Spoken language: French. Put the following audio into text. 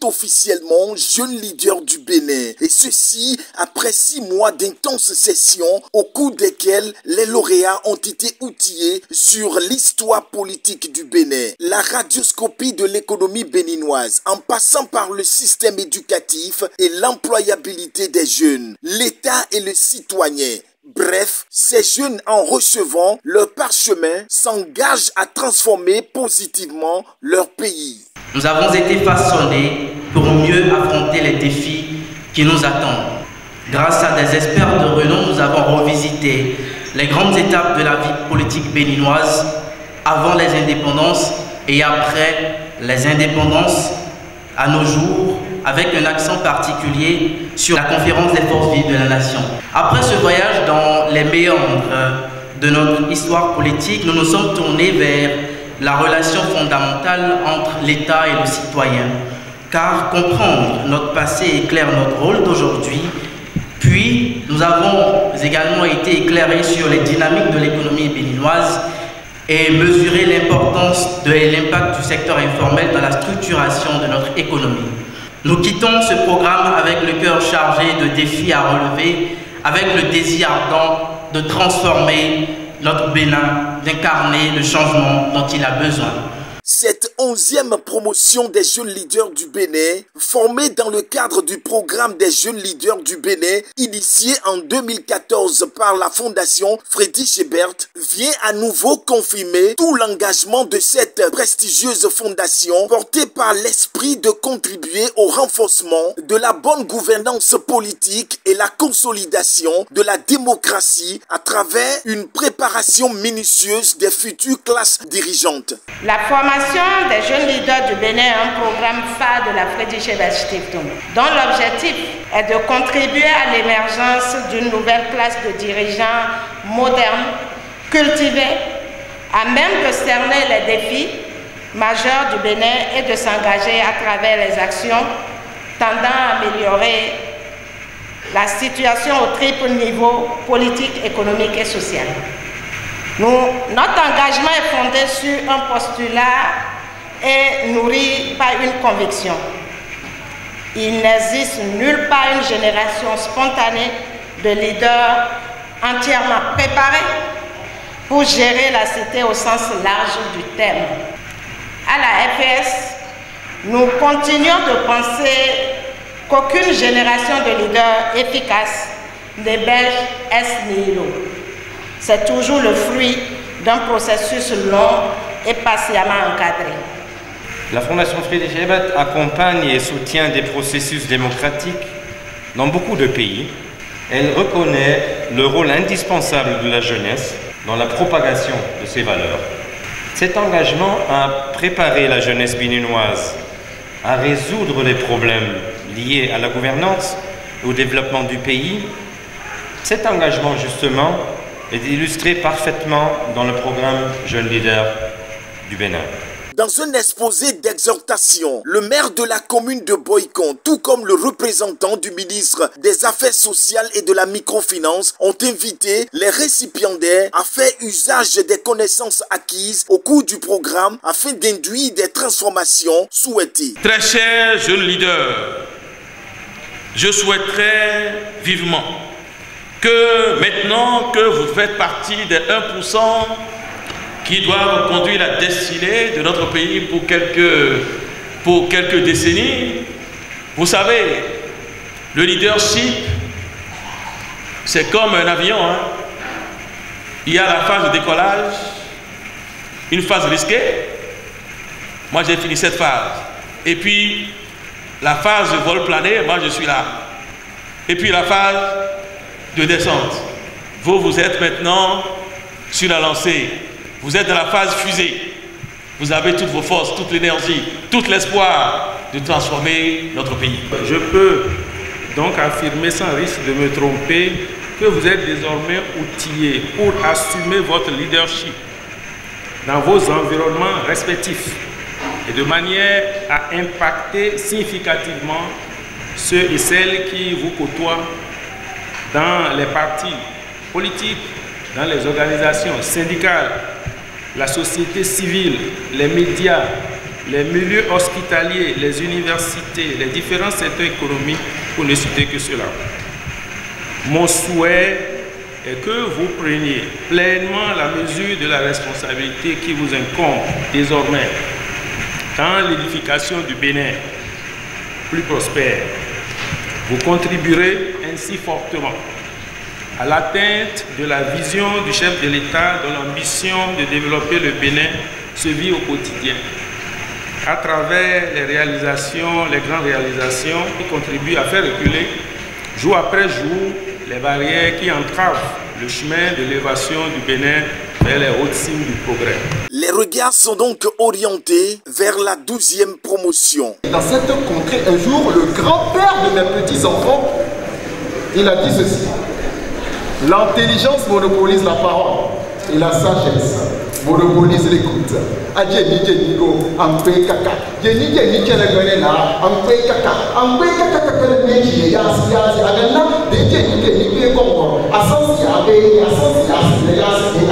officiellement jeune leader du Bénin. Et ceci après 6 mois d'intenses sessions au cours desquelles les lauréats ont été outillés sur l'histoire politique du Bénin, la radioscopie de l'économie béninoise, en passant par le système éducatif et l'employabilité des jeunes, l'État et le citoyen. Bref, ces jeunes, en recevant leur parchemin, s'engagent à transformer positivement leur pays. Nous avons été façonnés pour mieux affronter les défis qui nous attendent. Grâce à des experts de renom, nous avons revisité les grandes étapes de la vie politique béninoise avant les indépendances et après les indépendances à nos jours, avec un accent particulier sur la conférence des forces vives de la nation. Après ce voyage dans les méandres de notre histoire politique, nous nous sommes tournés vers la relation fondamentale entre l'État et le citoyen, car comprendre notre passé éclaire notre rôle d'aujourd'hui. Puis, nous avons également été éclairés sur les dynamiques de l'économie béninoise et mesurer l'importance et l'impact du secteur informel dans la structuration de notre économie. Nous quittons ce programme avec le cœur chargé de défis à relever, avec le désir ardent de transformer notre Bénin, d'incarner le changement dont il a besoin. Cette 11e promotion des jeunes leaders du Bénin, formée dans le cadre du programme des jeunes leaders du Bénin, initié en 2014 par la Fondation Friedrich Ebert, vient à nouveau confirmer tout l'engagement de cette prestigieuse fondation, portée par l'esprit de contribuer au renforcement de la bonne gouvernance politique et la consolidation de la démocratie à travers une préparation minutieuse des futures classes dirigeantes. La formation des jeunes leaders du Bénin est un programme phare de la Friedrich Ebert Stiftung, dont l'objectif est de contribuer à l'émergence d'une nouvelle classe de dirigeants modernes, cultivés, à même de cerner les défis majeurs du Bénin et de s'engager à travers les actions tendant à améliorer la situation au triple niveau politique, économique et social. Notre engagement est fondé sur un postulat et nourri par une conviction. Il n'existe nulle part une génération spontanée de leaders entièrement préparés pour gérer la cité au sens large du terme. À la FS, nous continuons de penser qu'aucune génération de leaders efficaces n'héberge ex nihilo. C'est toujours le fruit d'un processus long et patiemment encadré. La Fondation Friedrich Ebert accompagne et soutient des processus démocratiques dans beaucoup de pays. Elle reconnaît le rôle indispensable de la jeunesse dans la propagation de ses valeurs. Cet engagement a préparé la jeunesse béninoise à résoudre les problèmes liés à la gouvernance et au développement du pays. Cet engagement, justement, est illustré parfaitement dans le programme Jeunes Leaders du Bénin. Dans un exposé d'exhortation, le maire de la commune de Boycon, tout comme le représentant du ministre des Affaires sociales et de la microfinance, ont invité les récipiendaires à faire usage des connaissances acquises au cours du programme afin d'induire des transformations souhaitées. Très chers jeunes leaders, je souhaiterais vivement que maintenant que vous faites partie des 1% qui doivent conduire la destinée de notre pays pour quelques décennies, vous savez, le leadership, c'est comme un avion. Il y a la phase de décollage, une phase risquée. Moi, j'ai fini cette phase. Et puis, la phase de vol plané, moi, je suis là. Et puis, la phase de descente. Vous êtes maintenant sur la lancée. Vous êtes dans la phase fusée. Vous avez toutes vos forces, toute l'énergie, tout l'espoir de transformer notre pays. Je peux donc affirmer sans risque de me tromper que vous êtes désormais outillés pour assumer votre leadership dans vos environnements respectifs et de manière à impacter significativement ceux et celles qui vous côtoient dans les partis politiques, dans les organisations syndicales, la société civile, les médias, les milieux hospitaliers, les universités, les différents secteurs économiques, pour ne citer que cela. Mon souhait est que vous preniez pleinement la mesure de la responsabilité qui vous incombe désormais dans l'édification du Bénin plus prospère. Vous contribuerez ainsi fortement à l'atteinte de la vision du chef de l'État dont l'ambition de développer le Bénin se vit au quotidien, à travers les réalisations, les grandes réalisations qui contribuent à faire reculer jour après jour les barrières qui entravent le chemin de l'élévation du Bénin vers les hautes cimes du progrès. Les regards sont donc orientés vers la 12e promotion. Dans cette contrée, un jour, le grand-père de mes petits-enfants, il a dit ceci: l'intelligence monopolise la parole et la sagesse monopolise l'écoute. Adjeni Jenigo, Ampe Kaka, Jeni Jeni Kelegonena, Ampe Kaka, Ampe Kaka Kaka Meji, Yasi Yasi, Agana, de Jeni Jeni Kongo, Asansi Abe, Asansi Yasi,